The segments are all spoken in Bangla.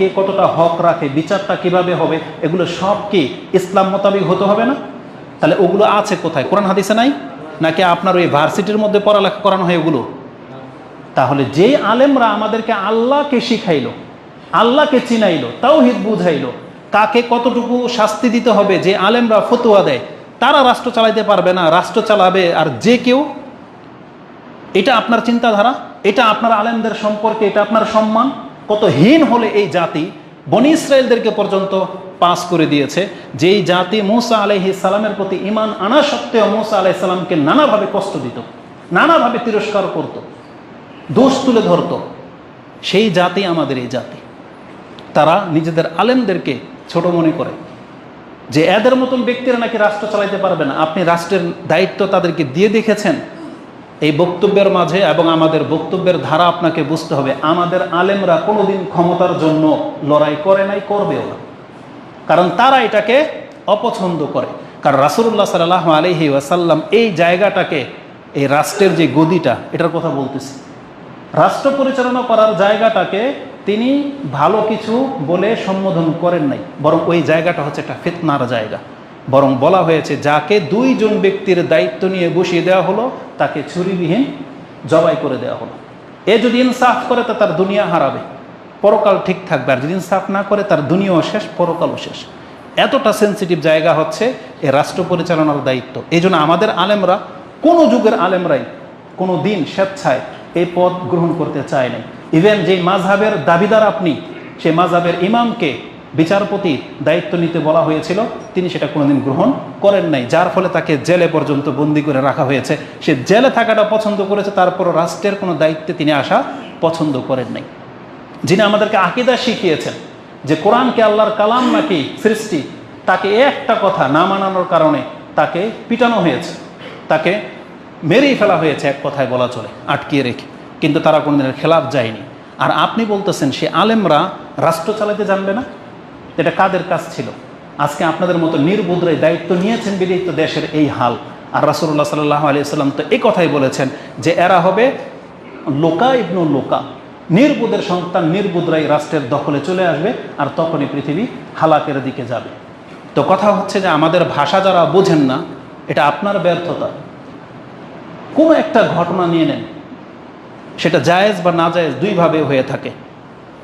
কে কতটা হক রাখে, বিচারটা কিভাবে হবে, এগুলো সব কি ইসলাম মোতাবেক হতে হবে না? তাহলে ওগুলো আছে কোথায়? কোরআন হাদিসে নাই? নাকি আপনার ওই ভার্সিটির মধ্যে পড়ালেখা করানো হয় এগুলো? তাহলে যে আলেমরা আমাদেরকে আল্লাহকে শিখাইলো, আল্লাহকে চিনাইলো, তাওহীদ বুঝাইলো, কাকে কতটুকু শাস্তি দিতে হবে, যে আলেমরা ফতোয়া দেয়, তারা রাষ্ট্র চালাইতে পারবে না, রাষ্ট্র চালাবে আর যে কেউ। এটা আপনার চিন্তাধারা, এটা আপনার আলেমদের সম্পর্কে, এটা আপনার সম্মান? কত হীন হলে এই জাতি বনি ইসরায়েলদেরকে পর্যন্ত পাস করে দিয়েছে, যেই জাতি মূসা আলাইহিস সালামের প্রতি ঈমান আনা সত্ত্বেও মূসা আলাইহিস সালামকে নানাভাবে কষ্ট দিত, নানাভাবে তিরস্কার করত, দোষ তুলে ধরত। সেই জাতি আমাদের এই জাতি। তারা নিজেদের আলেমদেরকে ছোট মনে করে যে এদের মতন ব্যক্তিরা নাকি রাষ্ট্র চালাইতে পারবে না। আপনি রাষ্ট্রের দায়িত্ব তাদেরকে দিয়ে দেখেছেন? এই বক্তব্যের মাঝে এবং আমাদের বক্তব্যের ধারা আপনাকে বুঝতে হবে, আমাদের আলেমরা কোনোদিন ক্ষমতার জন্য লড়াই করে নাই, করবেও না। কারণ তারা এটাকে অপছন্দ করে। কারণ রাসূলুল্লাহ সাল্লাল্লাহু আলাইহি ওয়াসাল্লাম এই জায়গাটাকে, এই রাষ্ট্রের যে গদিটা, এটার কথা বলতেছি, রাষ্ট্র পরিচালনা করার জায়গাটাকে তিনি ভালো কিছু বলে সম্বোধন করেন নাই, বরং ওই জায়গাটা হচ্ছে একটা ফিতনার জায়গা। বরং বলা হয়েছে যাকে দুইজন ব্যক্তির দায়িত্ব নিয়ে বসিয়ে দেওয়া হলো তাকে ছুরিবিহীন জবাই করে দেওয়া হলো। এ যদি ইনসাফ করে তো তার দুনিয়া হারাবে, পরকাল ঠিক থাকবে, আর যদি ইনসাফ না করে তার দুনিয়াও শেষ, পরকালও শেষ। এতটা সেন্সিটিভ জায়গা হচ্ছে এ রাষ্ট্র পরিচালনার দায়িত্ব। এই জন্য আমাদের আলেমরা, কোনো যুগের আলেমরাই কোনো দিন স্বেচ্ছায় এই পদ গ্রহণ করতে চায় নাই। ইভেন যেই মাযহাবের দাবিদার আপনি, সেই মাযহাবের ইমামকে বিচারপতি দায়িত্ব নিতে বলা হয়েছিল, তিনি সেটা কোনোদিন গ্রহণ করেন নাই, যার ফলে তাকে জেলে পর্যন্ত বন্দি করে রাখা হয়েছে। সে জেলে থাকাটা পছন্দ করেছে, তারপর রাষ্ট্রের কোনো দায়িত্বে তিনি আসা পছন্দ করেন নাই। যিনি আমাদেরকে আকীদা শিখিয়েছেন যে কোরআনকে আল্লাহর কালাম নাকি সৃষ্টি, তাকে একটা কথা না মানানোর কারণে তাকে পিটানো হয়েছে, তাকে মেরেই ফেলা হয়েছে, এক কথায় বলা চলে, আটকিয়ে রেখে। কিন্তু তারা কোনোদিনের খেলাফ যায়নি। আর আপনি বলতেছেন সে আলেমরা রাষ্ট্র চালাতে জানবে না? এটা কাদের কাজ ছিল? আজকে আপনাদের মতো নির্বুদ্রাই দায়িত্ব নিয়েছেন বিদিত দেশের এই হাল। আর রাসূলুল্লাহ সাল্লাল্লাহু আলাইহি ওয়াসাল্লাম তো এই কথাই বলেছেন যে এরা হবে লোকা ইবনু লোকা, নির্বুদের সন্তান, নির্বুদরাই রাষ্ট্রের দখলে চলে আসবে, আর তখনই পৃথিবী হালাকের দিকে যাবে। তো কথা হচ্ছে যে আমাদের ভাষা যারা বোঝেন না, এটা আপনার ব্যর্থতা। কোনো একটা ঘটনা নিয়ে নেন, সেটা জায়েজ বা নাজায়েজ দুইভাবে হয়ে থাকে।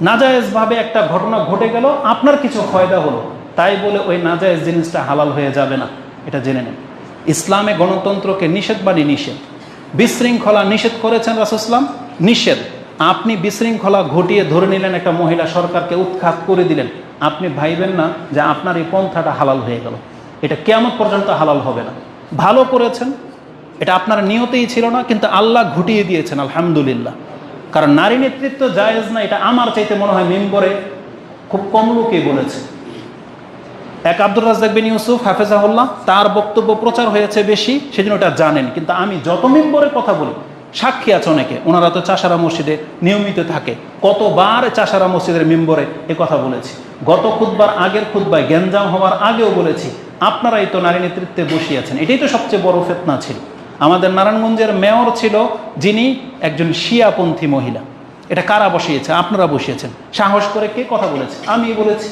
নাজায়েজভাবে একটা ঘটনা ঘটে গেল, আপনার কিছু ফায়দা হলো, তাই বলে ওই নাজায়েজ জিনিসটা হালাল হয়ে যাবে না, এটা জেনে নেন। ইসলামে গণতন্ত্রকে নিষেধ বানি নিষেধ, বিশৃঙ্খলা নিষেধ করেছেন রাসূল ইসলাম, নিষেধ। আপনি বিশৃঙ্খলা ঘটিয়ে ধরে নিলেন একটা মহিলা, সরকারকে উৎখাত করে দিলেন, আপনি ভাইবেন না যে আপনার এই পন্থাটা হালাল হয়ে গেল। এটা কিয়ামত পর্যন্ত হালাল হবে না। ভালো করেছেন, এটা আপনার নিয়তেই ছিল না, কিন্তু আল্লাহ ঘটিয়ে দিয়েছেন, আলহামদুলিল্লাহ। কারণ নারী নেতৃত্ব জায়েজ না, এটা আমার চাইতে মনে হয় মেম্বরে খুব কম লোকেই বলেছে। এক আব্দুর রাজ্জাক বিন ইউসুফ হাফেজাহুল্লাহ, তার বক্তব্য প্রচার হয়েছে বেশি, সেজন্য এটা জানেন। কিন্তু আমি যত মেম্বরে কথা বলি, সাক্ষী আছে অনেকে, ওনারা তো চাষারা মসজিদে নিয়মিত থাকে, কতবার চাষারা মসজিদের মেম্বরে এ কথা বলেছি। গত খুতবার আগের খুতবায় গ্যাঞ্জাম হওয়ার আগেও বলেছি, আপনারাই তো নারী নেতৃত্বে বসিয়েছেন। এটাই তো সবচেয়ে বড় ফিতনা ছিল। আমাদের নারায়ণগঞ্জের মেয়র ছিল যিনি একজন শিয়াপন্থী মহিলা। এটা কারা বসিয়েছে? আপনারা বসিয়েছেন। সাহস করে কে কথা বলেছে? আমি বলেছি।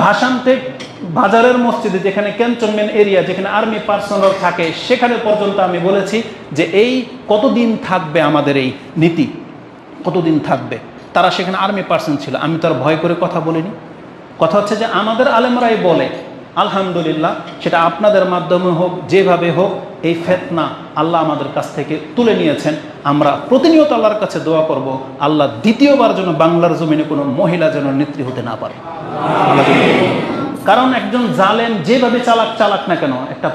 ভাষান্তে বাজারের মসজিদে, যেখানে ক্যান্টনমেন্ট এরিয়া, যেখানে আর্মি পার্সোনাল থাকে, সেখানে পর্যন্ত আমি বলেছি যে এই কতদিন থাকবে আমাদের এই নীতি, কতদিন থাকবে। তারা সেখানে আর্মি পার্সন ছিল, আমি তো আর ভয় করে কথা বলিনি। কথা হচ্ছে যে আমাদের আলেমরাই বলে, আলহামদুলিল্লাহ, সেটা আপনাদের মাধ্যমে হোক, যেভাবে হোক, এই ফিতনা আল্লাহ আমাদের কাছ থেকে তুলে নিয়েছেন। আমরা প্রতিনিয়ত আল্লাহর কাছে দোয়া করব, আল্লাহ দ্বিতীয়বার যেন বাংলার জমিনে কোনো মহিলা যেন নেত্রী হতে না পারে। কারণ একজন জালেম যেভাবে চালাক না কেন, একটা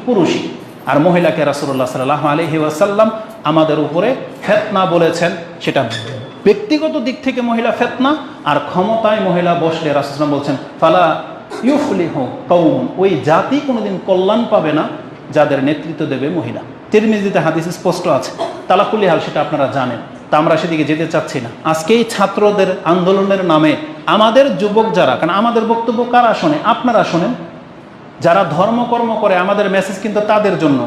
পুরুষই। আর মহিলাকে রাসূলুল্লাহ সাল্লাল্লাহু আলাইহি ওয়াসাল্লাম আমাদের উপরে ফিতনা বলেছেন। সেটা ব্যক্তিগত দিক থেকে মহিলা ফিতনা, আর ক্ষমতায় মহিলা বসলে রাসূল সাল্লাল্লাহু বলছেন ফালা ইউফলিহু কওম, ওই জাতি কোনোদিন কল্যাণ পাবে না যাদের নেতৃত্ব দেবে মহিলা। তিরমিজিতে হাদিস স্পষ্ট আছে। তালাকুলি হাল সেটা আপনারা জানেন, তা আমরা সেদিকে যেতে চাচ্ছি না। আজকে এই ছাত্রদের আন্দোলনের নামে আমাদের যুবক যারা, কারণ আমাদের বক্তব্য কারা শোনে? আপনারা শোনেন। যারা ধর্মকর্ম করে, আমাদের মেসেজ কিন্তু তাদের জন্য।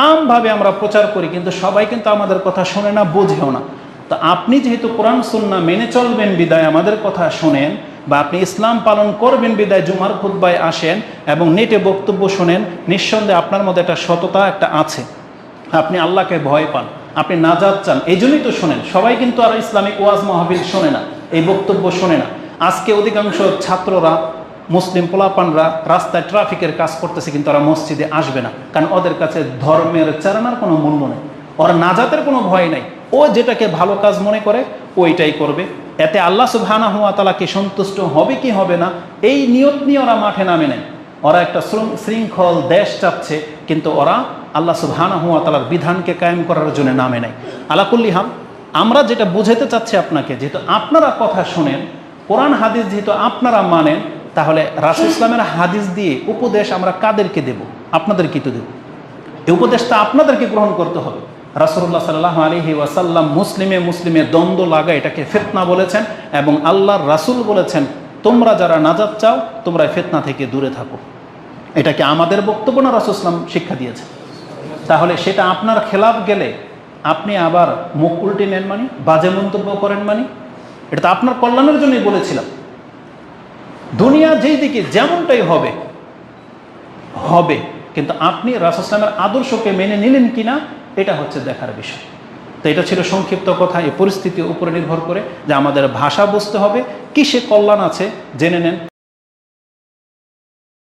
আমভাবে আমরা প্রচার করি, কিন্তু সবাই কিন্তু আমাদের কথা শোনে না, বোঝেও না। তো আপনি যেহেতু কোরআন সুন্নাহ মেনে চলবেন বিদায় আমাদের কথা শোনেন, বা আপনি ইসলাম পালন করবেন বিদায় জুমার খুতবায় আসেন এবং নেটে বক্তব্য শোনেন, নিঃসন্দেহে আপনার মধ্যে একটা সততা একটা আছে, আপনি আল্লাহকে ভয় পান, আপনি নাজাত চান, এই জন্যই তো শোনেন। সবাই কিন্তু আর ইসলামিক ওয়াজ মাহফিল শোনে না, এই বক্তব্য শোনে না। আজকে অধিকাংশ ছাত্ররা, মুসলিম পোলাপানরা রাস্তায় ট্রাফিকের কাজ করতেছে, কিন্তু ওরা মসজিদে আসবে না, কারণ ওদের কাছে ধর্মের চারণার কোনো মূল্য নেই, ওরা নাজাতের কোনো ভয় নাই। ও যেটাকে ভালো কাজ মনে করে ওইটাই করবে। এতে আল্লাহ সুবহানাহু ওয়া তাআলা কি সন্তুষ্ট হবে কি হবে না, এই নিয়ত নিয়ে ওরা মাঠে নামে নেয়। ওরা একটা শৃঙ্খল দেশ চাচ্ছে, কিন্তু ওরা আল্লাহ সুবহানাহু ওয়া তাআলার বিধানকে কায়েম করার জন্য নামে নেয়। আলা কুল্লি হাল, আমরা যেটা বোঝাতে চাচ্ছি আপনাকে, যেহেতু আপনারা কথা শোনেন, কোরআন হাদিস যেহেতু আপনারা মানেন, তাহলে রাসূল ইসলামের হাদিস দিয়ে উপদেশ আমরা কাদেরকে দেব? আপনাদেরকে তো দেব। এই উপদেশটা আপনাদেরকে গ্রহণ করতে হবে। রাসূলুল্লাহ সাল্লাল্লাহু আলাইহি ওয়াসাল্লাম মুসলিমে দ্বন্দ্ব লাগা এটাকে ফিতনা বলেছেন, এবং আল্লাহর রাসূল বলেছেন তোমরা যারা নাজাত চাও তোমরা ফিতনা থেকে দূরে থাকো। এটা কি আমাদের বক্তব্য না রাসূল ইসলাম শিক্ষা দিয়েছে? তাহলে সেটা আপনার খেলাফ গেলে আপনি আবার মুখ উল্টে নেন মানি, বাজে মন্তব্য করেন মানি, এটা তো আপনার কল্যাণের জন্যই বলেছিলাম। দুনিয়া যেই দিকে যেমনটাই হবে হবে, কিন্তু আপনি রাসূল ইসলামের আদর্শকে মেনে নিলেন কিনা এটা হচ্ছে দেখার বিষয়। তো এটা ছিল সংক্ষিপ্ত কথা। এই পরিস্থিতির উপরে নির্ভর করে যে আমাদের ভাষা বুঝতে হবে, কিসে কল্যাণ আছে জেনে নেন।